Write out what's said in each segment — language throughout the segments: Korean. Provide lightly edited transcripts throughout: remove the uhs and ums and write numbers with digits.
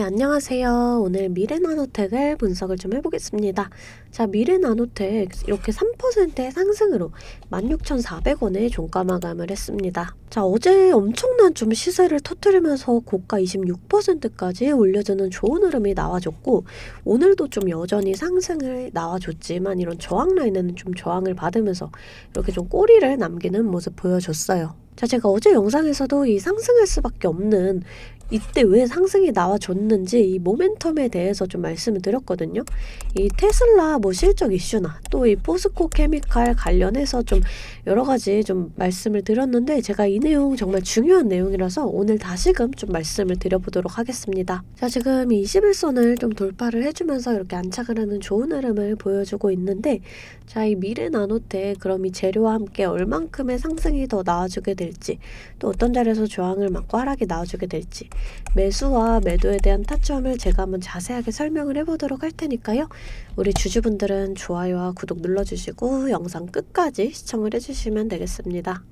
안녕하세요. 오늘 미래나노텍을 분석을 좀 해보겠습니다. 자, 미래나노텍 이렇게 3%의 상승으로 16,400원에 종가 마감을 했습니다. 자, 어제 엄청난 좀 시세를 터뜨리면서 고가 26%까지 올려주는 좋은 흐름이 나와줬고, 오늘도 좀 여전히 상승을 나와줬지만 이런 저항 라인에는 좀 저항을 받으면서 이렇게 좀 꼬리를 남기는 모습 보여줬어요. 자, 제가 어제 영상에서도 이 상승할 수밖에 없는 이때 왜 상승이 나와줬는지 이 모멘텀에 대해서 좀 말씀을 드렸거든요. 이 테슬라 실적 이슈나 또 이 포스코 케미칼 관련해서 좀 여러 가지 좀 말씀을 드렸는데, 제가 이 내용 정말 중요한 내용이라서 오늘 다시금 좀 말씀을 드려보도록 하겠습니다. 자, 지금 21선을 좀 돌파를 해주면서 이렇게 안착을 하는 좋은 흐름을 보여주고 있는데, 자, 이 미래나노텍 그럼 이 재료와 함께 얼만큼의 상승이 더 나와주게 될지, 또 어떤 자리에서 저항을 맞고 하락이 나와주게 될지, 매수와 매도에 대한 타점을 제가 한번 자세하게 설명을 해보도록 할 테니까요. 우리 주주분들은 좋아요와 구독 눌러주시고 영상 끝까지 시청을 해주시면 되겠습니다.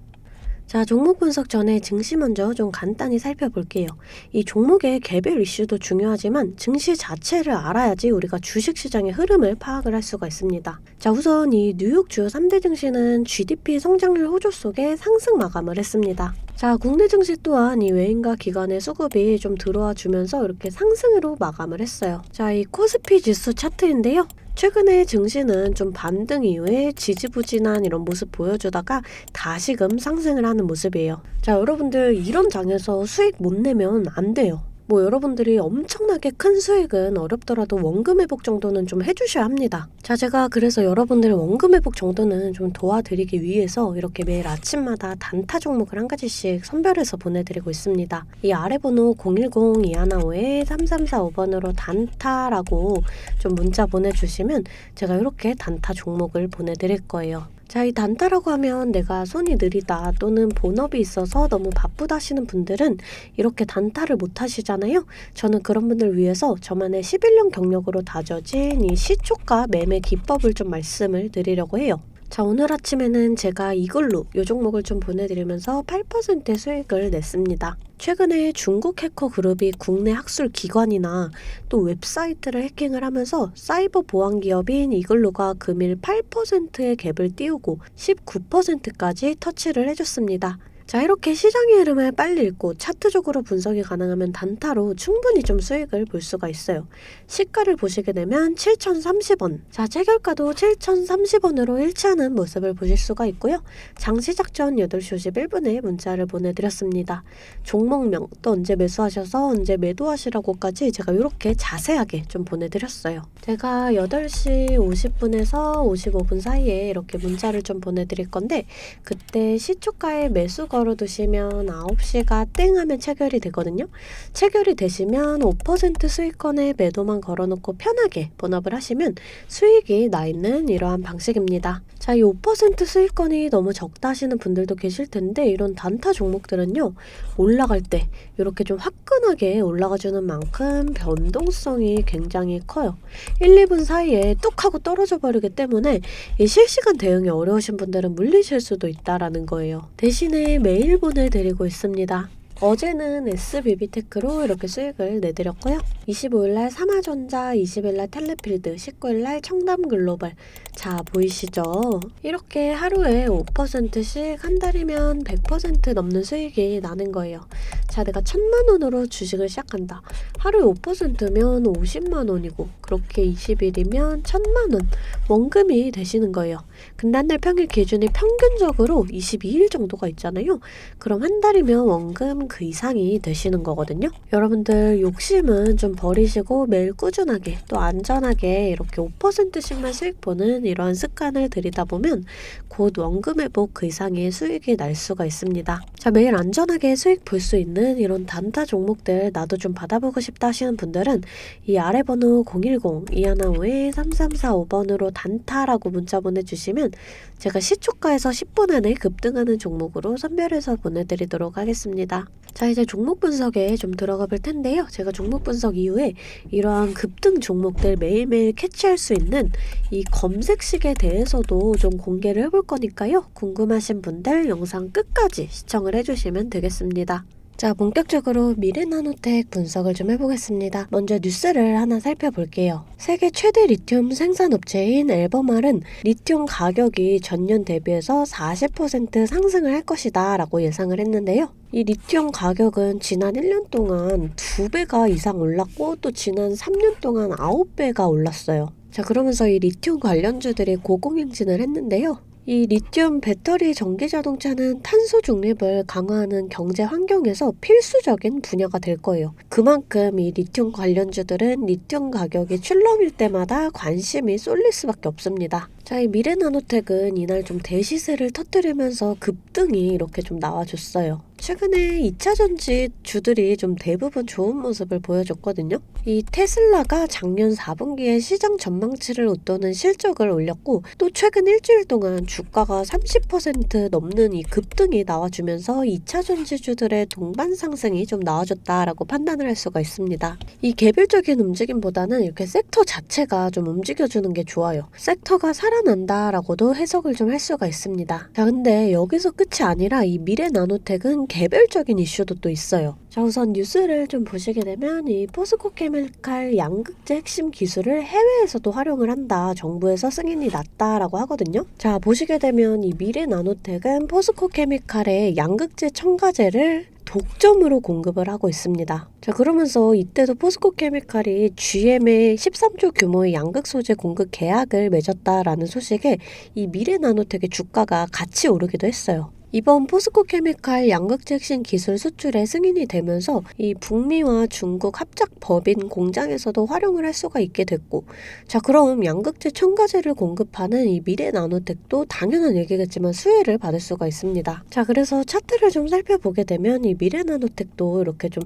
자, 종목 분석 전에 증시 먼저 좀 간단히 살펴볼게요. 이 종목의 개별 이슈도 중요하지만 증시 자체를 알아야지 우리가 주식시장의 흐름을 파악을 할 수가 있습니다. 자, 우선 이 뉴욕 주요 3대 증시는 GDP 성장률 호조 속에 상승 마감을 했습니다. 자, 국내 증시 또한 이 외인과 기관의 수급이 좀 들어와 주면서 이렇게 상승으로 마감을 했어요. 자, 이 코스피 지수 차트인데요. 최근에 증시는 좀 반등 이후에 지지부진한 이런 모습 보여주다가 다시금 상승을 하는 모습이에요. 자, 여러분들 이런 장에서 수익 못 내면 안 돼요. 여러분들이 엄청나게 큰 수익은 어렵더라도 원금 회복 정도는 좀 해주셔야 합니다. 자, 제가 그래서 여러분들의 원금 회복 정도는 좀 도와드리기 위해서 이렇게 매일 아침마다 단타 종목을 한 가지씩 선별해서 보내드리고 있습니다. 이 아래 번호 010-215-3345번으로 단타라고 좀 문자 보내주시면 제가 이렇게 단타 종목을 보내드릴 거예요. 자, 이 단타라고 하면 내가 손이 느리다 또는 본업이 있어서 너무 바쁘다 하시는 분들은 이렇게 단타를 못 하시잖아요. 저는 그런 분들 위해서 저만의 11년 경력으로 다져진 이 시초가 매매 기법을 좀 말씀을 드리려고 해요. 자, 오늘 아침에는 제가 이걸로 이 종목을 좀 보내드리면서 8%의 수익을 냈습니다. 최근에 중국 해커 그룹이 국내 학술 기관이나 또 웹사이트를 해킹을 하면서 사이버 보안 기업인 이글루가 금일 8%의 갭을 띄우고 19%까지 터치를 해줬습니다. 자, 이렇게 시장의 흐름을 빨리 읽고 차트적으로 분석이 가능하면 단타로 충분히 좀 수익을 볼 수가 있어요. 시가를 보시게 되면 7,030원. 자, 체결가도 7,030원으로 일치하는 모습을 보실 수가 있고요. 장 시작 전 8시 51분에 문자를 보내드렸습니다. 종목명, 또 언제 매수하셔서 언제 매도하시라고까지 제가 이렇게 자세하게 좀 보내드렸어요. 제가 8시 50분에서 55분 사이에 이렇게 문자를 좀 보내드릴 건데, 그때 시초가의 매수 걸어두시면 9시가 땡 하면 체결이 되거든요. 체결이 되시면 5% 수익권에 매도만 걸어놓고 편하게 본업을 하시면 수익이 나 있는 이러한 방식입니다. 자, 이 5% 수익권이 너무 적다 하시는 분들도 계실 텐데, 이런 단타 종목들은요, 올라갈 때 이렇게 좀 화끈하게 올라가주는 만큼 변동성이 굉장히 커요. 1, 2분 사이에 뚝 하고 떨어져 버리기 때문에 이 실시간 대응이 어려우신 분들은 물리실 수도 있다라는 거예요. 대신에 매일 보내드리고 있습니다. 어제는 SBB테크로 이렇게 수익을 내드렸고요. 25일날 삼화전자, 20일날 텔레필드, 19일날 청담글로벌. 자, 보이시죠? 이렇게 하루에 5%씩 한 달이면 100% 넘는 수익이 나는 거예요. 자, 내가 1,000만원으로 주식을 시작한다. 하루에 5%면 50만원이고, 그렇게 20일이면 1,000만원 원금이 되시는 거예요. 근데 한 달 평일 기준이 평균적으로 22일 정도가 있잖아요. 그럼 한 달이면 원금 그 이상이 되시는 거거든요. 여러분들 욕심은 좀 버리시고 매일 꾸준하게 또 안전하게 이렇게 5%씩만 수익 보는 이러한 습관을 들이다 보면 곧 원금 회복 그 이상의 수익이 날 수가 있습니다. 자, 매일 안전하게 수익 볼 수 있는 이런 단타 종목들 나도 좀 받아보고 싶다 하시는 분들은 이 아래 번호 010-215-3345번으로 단타라고 문자 보내주시면 제가 시초가에서 10분 안에 급등하는 종목으로 선별해서 보내드리도록 하겠습니다. 자, 이제 종목 분석에 좀 들어가 볼 텐데요. 제가 종목 분석 이후에 이러한 급등 종목들 매일매일 캐치할 수 있는 이 검색식에 대해서도 좀 공개를 해볼 거니까요. 궁금하신 분들 영상 끝까지 시청을 해주시면 되겠습니다. 자, 본격적으로 미래나노텍 분석을 좀 해보겠습니다. 먼저 뉴스를 하나 살펴볼게요. 세계 최대 리튬 생산업체인 엘버말은 리튬 가격이 전년 대비해서 40% 상승을 할 것이다 라고 예상을 했는데요. 이 리튬 가격은 지난 1년 동안 2배가 이상 올랐고 또 지난 3년 동안 9배가 올랐어요. 자, 그러면서 이 리튬 관련주들이 고공행진을 했는데요. 이 리튬 배터리 전기 자동차는 탄소 중립을 강화하는 경제 환경에서 필수적인 분야가 될 거예요. 그만큼 이 리튬 관련주들은 리튬 가격이 출렁일 때마다 관심이 쏠릴 수밖에 없습니다. 자, 이 미래나노텍은 이날 좀 대시세를 터뜨리면서 급등이 이렇게 좀 나와줬어요. 최근에 2차 전지 주들이 좀 대부분 좋은 모습을 보여줬거든요. 이 테슬라가 작년 4분기에 시장 전망치를 웃도는 실적을 올렸고 또 최근 일주일 동안 주가가 30% 넘는 이 급등이 나와주면서 2차 전지주들의 동반 상승이 좀 나와줬다라고 판단을 할 수가 있습니다. 이 개별적인 움직임보다는 이렇게 섹터 자체가 좀 움직여주는 게 좋아요. 섹터가 살아난다라고도 해석을 좀 할 수가 있습니다. 자, 근데 여기서 끝이 아니라 이 미래나노텍은 개별적인 이슈도 또 있어요. 자, 우선 뉴스를 좀 보시게 되면 이 포스코 케미칼 양극재 핵심 기술을 해외에서도 활용을 한다. 정부에서 승인이 났다라고 하거든요. 자, 보시게 되면 이 미래나노텍은 포스코 케미칼의 양극재 첨가제를 독점으로 공급을 하고 있습니다. 자, 그러면서 이때도 포스코 케미칼이 GM의 13조 규모의 양극 소재 공급 계약을 맺었다라는 소식에 이 미래나노텍의 주가가 같이 오르기도 했어요. 이번 포스코 케미칼 양극재 핵심 기술 수출에 승인이 되면서 이 북미와 중국 합작 법인 공장에서도 활용을 할 수가 있게 됐고, 자, 그럼 양극재 첨가제를 공급하는 이 미래나노텍도 당연한 얘기겠지만 수혜를 받을 수가 있습니다. 자, 그래서 차트를 좀 살펴보게 되면 이 미래나노텍도 이렇게 좀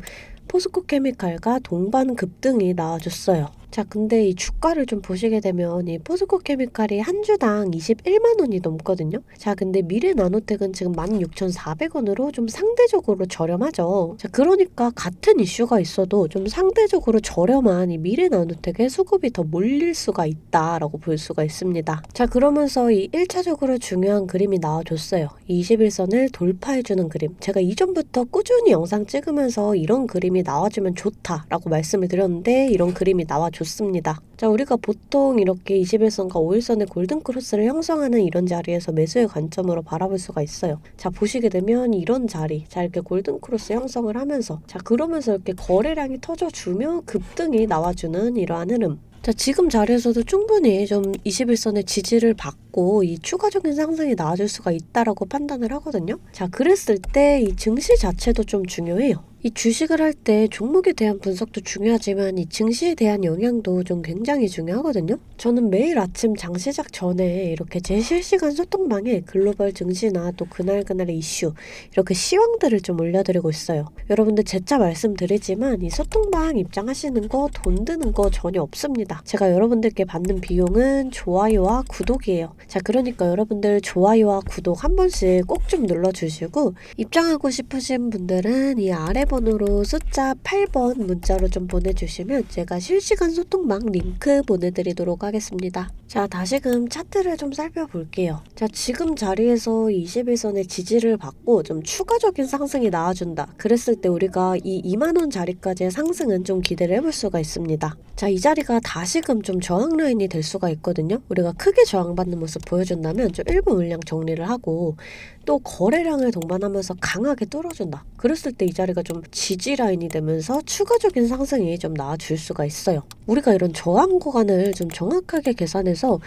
포스코 케미칼과 동반 급등이 나와줬어요. 자, 근데 이 주가를 좀 보시게 되면 이 포스코 케미칼이 한 주당 21만 원이 넘거든요. 자, 근데 미래나노텍은 지금 16,400원으로 좀 상대적으로 저렴하죠. 자, 그러니까 같은 이슈가 있어도 좀 상대적으로 저렴한 이 미래나노텍에 수급이 더 몰릴 수가 있다라고 볼 수가 있습니다. 자, 그러면서 이 1차적으로 중요한 그림이 나와줬어요. 21선을 돌파해주는 그림. 제가 이전부터 꾸준히 영상 찍으면서 이런 그림이 나와주면 좋다라고 말씀을 드렸는데 이런 그림이 나와줬습니다. 자, 우리가 보통 이렇게 21선과 5일선의 골든크로스를 형성하는 이런 자리에서 매수의 관점으로 바라볼 수가 있어요. 자, 보시게 되면 이런 자리, 자, 이렇게 골든크로스 형성을 하면서, 자, 그러면서 이렇게 거래량이 터져주며 급등이 나와주는 이러한 흐름. 자, 지금 자리에서도 충분히 좀 21선의 지지를 받고 이 추가적인 상승이 나와줄 수가 있다라고 판단을 하거든요. 자, 그랬을 때 이 증시 자체도 좀 중요해요. 이 주식을 할 때 종목에 대한 분석도 중요하지만 이 증시에 대한 영향도 좀 굉장히 중요하거든요. 저는 매일 아침 장 시작 전에 이렇게 제 실시간 소통방에 글로벌 증시나 또 그날그날의 이슈 이렇게 시황들을 좀 올려드리고 있어요. 여러분들 재차 말씀드리지만 이 소통방 입장하시는 거 돈 드는 거 전혀 없습니다. 제가 여러분들께 받는 비용은 좋아요와 구독이에요. 자, 그러니까 여러분들 좋아요와 구독 한 번씩 꼭 좀 눌러주시고 입장하고 싶으신 분들은 이 아래 번호로 숫자 8번 문자로 좀 보내주시면 제가 실시간 소통방 링크 보내드리도록 하겠습니다. 자, 다시금 차트를 좀 살펴볼게요. 자, 지금 자리에서 21선의 지지를 받고 좀 추가적인 상승이 나와준다. 그랬을 때 우리가 이 2만원 자리까지의 상승은 좀 기대를 해볼 수가 있습니다. 자, 이 자리가 다시금 좀 저항 라인이 될 수가 있거든요. 우리가 크게 저항받는 모습 보여준다면 좀 일부 물량 정리를 하고 또 거래량을 동반하면서 강하게 뚫어준다. 그랬을 때 이 자리가 좀 지지 라인이 되면서 추가적인 상승이 좀 나와줄 수가 있어요. 우리가 이런 저항 구간을 좀 정확하게 계산해서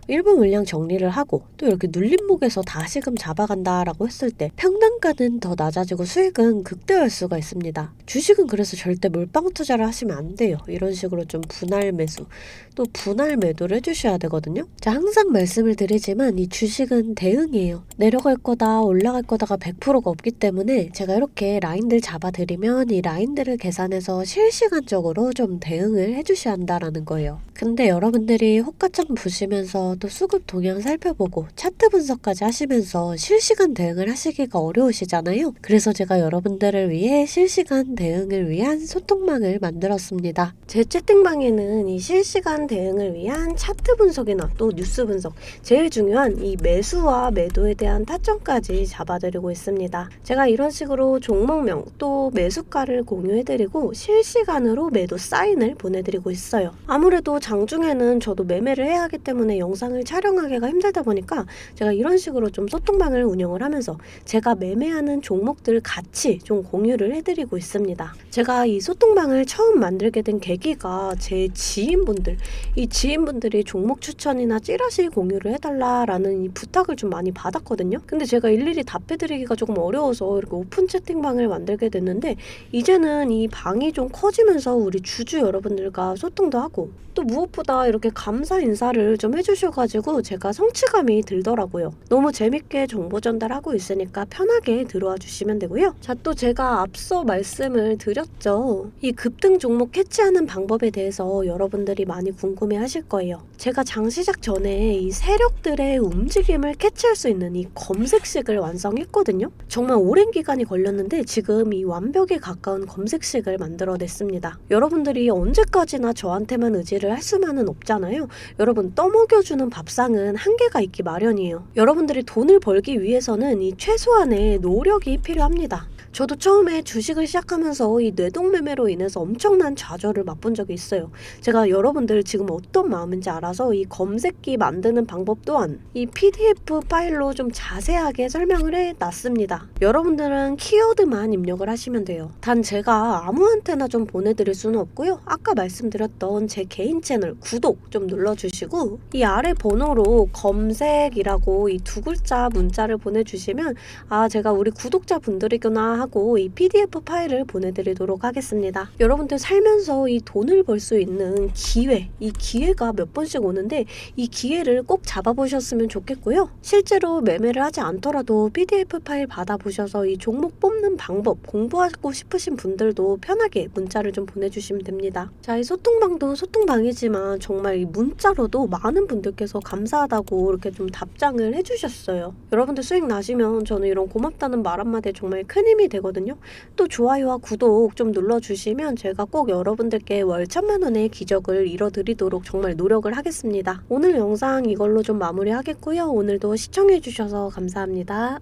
일부 물량 정리를 하고 또 이렇게 눌림목에서 다시금 잡아간다라고 했을 때 평단가는 더 낮아지고 수익은 극대화할 수가 있습니다. 주식은 그래서 절대 몰빵 투자를 하시면 안 돼요. 이런 식으로 좀 분할 매수 또 분할 매도를 해주셔야 되거든요. 자, 항상 말씀을 드리지만 이 주식은 대응이에요. 내려갈 거다 올라갈 거다가 100%가 없기 때문에 제가 이렇게 라인들 잡아드리면 이 라인들을 계산해서 실시간적으로 좀 대응을 해주셔야 한다라는 거예요. 근데 여러분들이 호가창 보시면서 또 수급 동향 살펴보고 차트 분석까지 하시면서 실시간 대응을 하시기가 어려우시잖아요. 그래서 제가 여러분들을 위해 실시간 대응을 위한 소통망을 만들었습니다. 제 채팅방에는 이 실시간 대응을 위한 차트 분석이나 또 뉴스 분석, 제일 중요한 이 매수와 매도에 대한 타점까지 잡아드리고 있습니다. 제가 이런 식으로 종목명 또 매수가를 공유해드리고 실시간으로 매도 사인을 보내드리고 있어요. 아무래도 장중에는 저도 매매를 해야 하기 때문에 영상을 촬영하기가 힘들다 보니까 제가 이런 식으로 좀 소통방을 운영을 하면서 제가 매매하는 종목들 같이 좀 공유를 해드리고 있습니다. 제가 이 소통방을 처음 만들게 된 계기가 제 이 지인분들이 종목 추천이나 찌라시 공유를 해달라라는 이 부탁을 좀 많이 받았거든요. 근데 제가 일일이 답해드리기가 조금 어려워서 이렇게 오픈 채팅방을 만들게 됐는데, 이제는 이 방이 좀 커지면서 우리 주주 여러분들과 소통도 하고 또 무엇보다 이렇게 감사 인사를 좀 해주셔가지고 제가 성취감이 들더라고요. 너무 재밌게 정보 전달하고 있으니까 편하게 들어와 주시면 되고요. 자, 또 제가 앞서 말씀을 드렸죠. 이 급등 종목 캐치하는 방법에 대해서 여러분들이 많이 궁금해 하실 거예요. 제가 장 시작 전에 이 세력들의 움직임을 캐치할 수 있는 이 검색식을 완성했거든요. 정말 오랜 기간이 걸렸는데 지금 이 완벽에 가까운 검색식을 만들어냈습니다. 여러분들이 언제까지나 저한테만 의지를 할 수만은 없잖아요. 여러분, 떠먹여주는 밥상은 한계가 있기 마련이에요. 여러분들이 돈을 벌기 위해서는 이 최소한의 노력이 필요합니다. 저도 처음에 주식을 시작하면서 이 뇌동매매로 인해서 엄청난 좌절을 맛본 적이 있어요. 제가 여러분들 지금 어떤 마음인지 알아서 이 검색기 만드는 방법 또한 이 PDF 파일로 좀 자세하게 설명을 해놨습니다. 여러분들은 키워드만 입력을 하시면 돼요. 단 제가 아무한테나 좀 보내드릴 수는 없고요. 아까 말씀드렸던 제 개인 채널 구독 좀 눌러주시고 이 아래 번호로 검색이라고 이 두 글자 문자를 보내주시면 제가 우리 구독자분들이구나 하고 이 PDF 파일을 보내드리도록 하겠습니다. 여러분들 살면서 이 돈을 벌 수 있는 이 기회가 몇 번씩 오는데 이 기회를 꼭 잡아보셨으면 좋겠고요. 실제로 매매를 하지 않더라도 PDF 파일 받아보셔서 이 종목 뽑는 방법 공부하고 싶으신 분들도 편하게 문자를 좀 보내주시면 됩니다. 자, 이 소통방도 소통방이지만 정말 이 문자로도 많은 분들께서 감사하다고 이렇게 좀 답장을 해주셨어요. 여러분들 수익 나시면 저는 이런 고맙다는 말 한마디에 정말 큰 힘이 되거든요. 또 좋아요와 구독 좀 눌러주시면 제가 꼭 여러분들께 월 1,000만 원의 기적을 이뤄드리도록 정말 노력을 하겠습니다. 오늘 영상 이걸로 좀 마무리하겠고요. 오늘도 시청해주셔서 감사합니다.